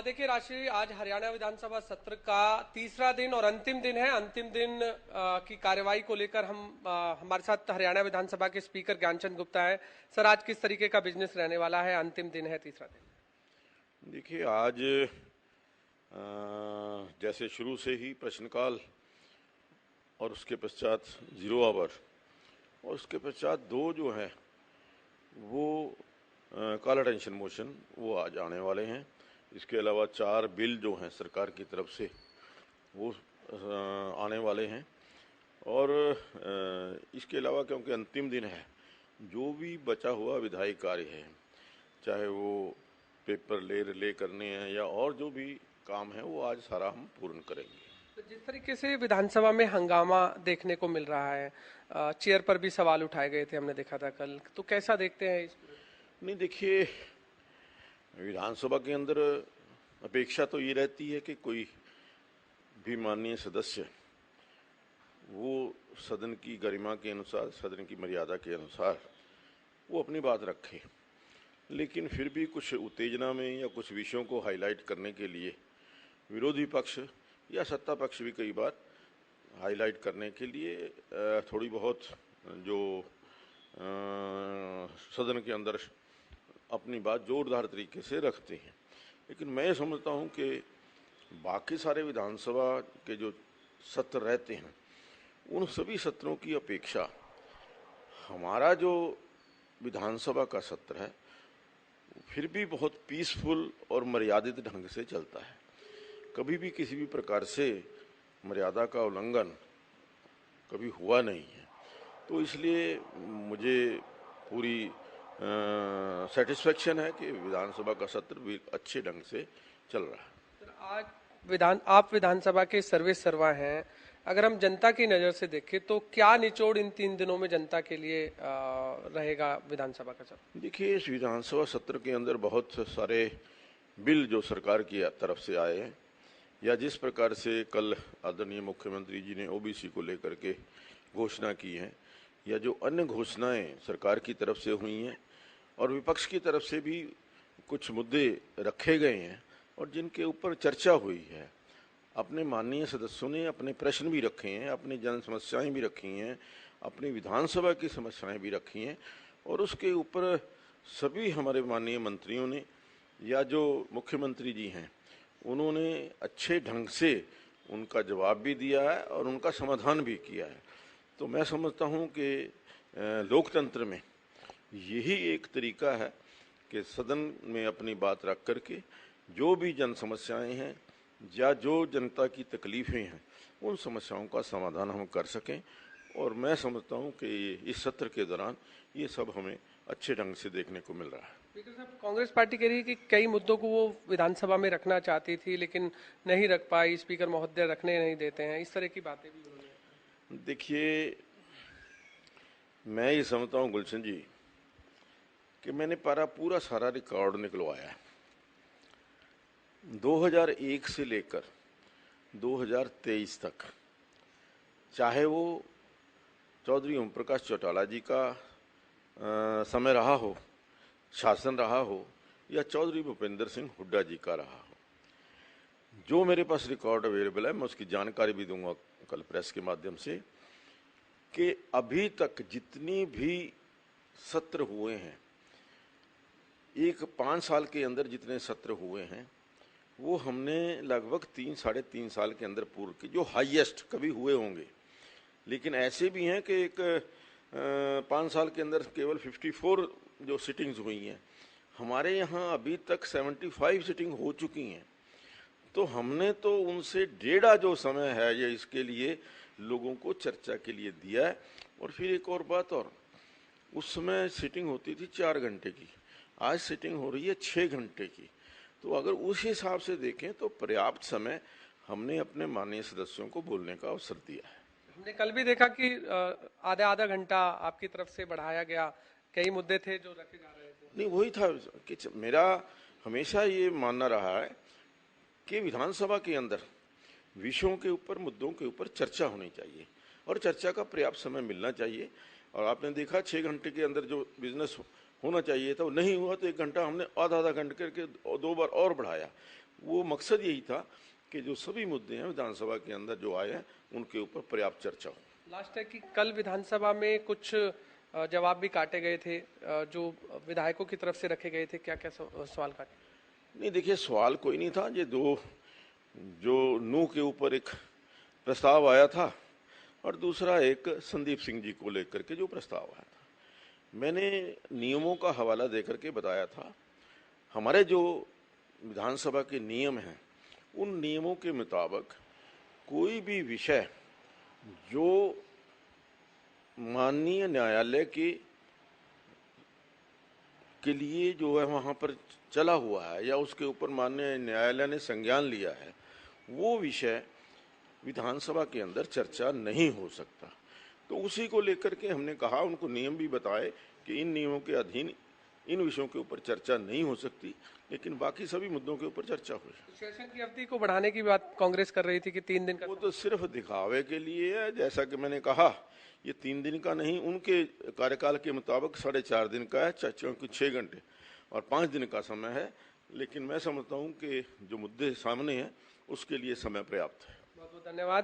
देखिए राशि, आज हरियाणा विधानसभा सत्र का तीसरा दिन और अंतिम दिन है। अंतिम दिन की कार्यवाही को लेकर हमारे साथ हरियाणा विधानसभा के स्पीकर ज्ञानचंद गुप्ता है। सर, आज किस तरीके का बिजनेस रहने वाला है? अंतिम दिन है, तीसरा दिन। देखिए, आज जैसे शुरू से ही प्रश्नकाल और उसके पश्चात जीरो आवर और उसके पश्चात दो जो है वो कॉल अटेंशन मोशन वो आज आने वाले हैं। इसके अलावा 4 बिल जो हैं सरकार की तरफ से वो आने वाले हैं। और इसके अलावा क्योंकि अंतिम दिन है, जो भी बचा हुआ विधायी कार्य है, चाहे वो पेपर ले रिले करने हैं या और जो भी काम है, वो आज सारा हम पूर्ण करेंगे। तो जिस तरीके से विधानसभा में हंगामा देखने को मिल रहा है, चेयर पर भी सवाल उठाए गए थे, हमने देखा था कल, तो कैसा देखते हैं इस? नहीं, देखिए, विधानसभा के अंदर अपेक्षा तो ये रहती है कि कोई भी माननीय सदस्य वो सदन की गरिमा के अनुसार, सदन की मर्यादा के अनुसार वो अपनी बात रखे। लेकिन फिर भी कुछ उत्तेजना में या कुछ विषयों को हाईलाइट करने के लिए विरोधी पक्ष या सत्ता पक्ष भी कई बार हाईलाइट करने के लिए थोड़ी बहुत जो सदन के अंदर अपनी बात जोरदार तरीके से रखते हैं। लेकिन मैं समझता हूं कि बाकी सारे विधानसभा के जो सत्र रहते हैं, उन सभी सत्रों की अपेक्षा हमारा जो विधानसभा का सत्र है फिर भी बहुत पीसफुल और मर्यादित ढंग से चलता है। कभी भी किसी भी प्रकार से मर्यादा का उल्लंघन कभी हुआ नहीं है। तो इसलिए मुझे पूरी सेटिस्फेक्शन है कि विधानसभा का सत्र भी अच्छे ढंग से चल रहा है। सर, आज आप विधानसभा के सर्वे सर्वा हैं। अगर हम जनता की नजर से देखें तो क्या निचोड़ इन 3 दिनों में जनता के लिए रहेगा विधानसभा का सत्र? देखिए, इस विधानसभा सत्र के अंदर बहुत सारे बिल जो सरकार की तरफ से आए हैं, या जिस प्रकार से कल आदरणीय मुख्यमंत्री जी ने ओबीसी को लेकर के घोषणा की है, या जो अन्य घोषणाएं सरकार की तरफ से हुई हैं और विपक्ष की तरफ से भी कुछ मुद्दे रखे गए हैं और जिनके ऊपर चर्चा हुई है। अपने माननीय सदस्यों ने अपने प्रश्न भी रखे हैं, अपनी जन समस्याएं भी रखी हैं, अपनी विधानसभा की समस्याएं भी रखी हैं, और उसके ऊपर सभी हमारे माननीय मंत्रियों ने या जो मुख्यमंत्री जी हैं उन्होंने अच्छे ढंग से उनका जवाब भी दिया है और उनका समाधान भी किया है। तो मैं समझता हूं कि लोकतंत्र में यही एक तरीका है कि सदन में अपनी बात रख करके जो भी जन समस्याएं हैं या जो जनता की तकलीफें हैं, उन समस्याओं का समाधान हम कर सकें। और मैं समझता हूं कि इस सत्र के दौरान ये सब हमें अच्छे ढंग से देखने को मिल रहा है। स्पीकर साहब, कांग्रेस पार्टी कह रही है कि कई मुद्दों को वो विधानसभा में रखना चाहती थी लेकिन नहीं रख पाई, स्पीकर महोदय रखने नहीं देते हैं, इस तरह की बातें भी उन्होंने। देखिए, मैं ये समझता हूँ गुलशन जी कि मैंने पूरा सारा रिकॉर्ड निकलवाया है 2001 से लेकर 2023 तक। चाहे वो चौधरी ओम प्रकाश चौटाला जी का समय रहा हो, शासन रहा हो, या चौधरी भूपेंद्र सिंह हुड्डा जी का रहा हो, जो मेरे पास रिकॉर्ड अवेलेबल है मैं उसकी जानकारी भी दूंगा कल प्रेस के माध्यम से, कि अभी तक जितनी भी सत्र हुए हैं, एक 5 साल के अंदर जितने सत्र हुए हैं वो हमने लगभग 3-3.5 साल के अंदर पूर्ण की, जो हाईएस्ट कभी हुए होंगे। लेकिन ऐसे भी हैं कि एक 5 साल के अंदर केवल 54 जो सिटिंग्स हुई हैं। हमारे यहाँ अभी तक 75 सिटिंग हो चुकी हैं। तो हमने तो उनसे डेढ़ा जो समय है ये इसके लिए लोगों को चर्चा के लिए दिया है। और फिर एक और बात, और उस समय सिटिंग होती थी 4 घंटे की, आज सिटिंग हो रही है 6 घंटे की। तो अगर उस हिसाब से देखें तो पर्याप्त समय हमने अपने माननीय सदस्यों को बोलने का अवसर दिया है। हमने कल भी देखा कि आधा घंटा आपकी तरफ से बढ़ाया गया, कई मुद्दे थे जो रखे जा रहे थे। नहीं, वही था कि मेरा हमेशा ये मानना रहा है कि विधानसभा के अंदर विषयों के ऊपर, मुद्दों के ऊपर चर्चा होनी चाहिए और चर्चा का पर्याप्त समय मिलना चाहिए। और आपने देखा 6 घंटे के अंदर जो बिजनेस होना चाहिए था वो नहीं हुआ, तो 1 घंटा हमने आधा घंटे करके 2 बार और बढ़ाया। वो मकसद यही था कि जो सभी मुद्दे हैं विधानसभा के अंदर जो आए हैं उनके ऊपर पर्याप्त चर्चा हो। लास्ट है कि कल विधानसभा में कुछ जवाब भी काटे गए थे, जो विधायकों की तरफ से रखे गए थे, क्या क्या सवाल काटे? नहीं, देखिए, सवाल कोई नहीं था। ये दो जो नूह के ऊपर एक प्रस्ताव आया था और दूसरा एक संदीप सिंह जी को लेकर के जो प्रस्ताव आया था, मैंने नियमों का हवाला देकर के बताया था। हमारे जो विधानसभा के नियम हैं उन नियमों के मुताबिक कोई भी विषय जो माननीय न्यायालय के लिए जो है वहाँ पर चला हुआ है या उसके ऊपर माननीय न्यायालय ने संज्ञान लिया है, वो विषय विधानसभा के अंदर चर्चा नहीं हो सकता। तो उसी को लेकर के हमने कहा, उनको नियम भी बताए कि इन नियमों के अधीन इन विषयों के ऊपर चर्चा नहीं हो सकती, लेकिन बाकी सभी मुद्दों के ऊपर चर्चा हुई। सेशन की अवधि को बढ़ाने की बात कांग्रेस कर रही थी कि 3 दिन का। वो तो सिर्फ दिखावे के लिए है। जैसा कि मैंने कहा, ये 3 दिन का नहीं, उनके कार्यकाल के मुताबिक 4.5 दिन का है, क्योंकि 6 घंटे और 5 दिन का समय है। लेकिन मैं समझता हूँ कि जो मुद्दे सामने हैं उसके लिए समय पर्याप्त है। बहुत बहुत धन्यवाद।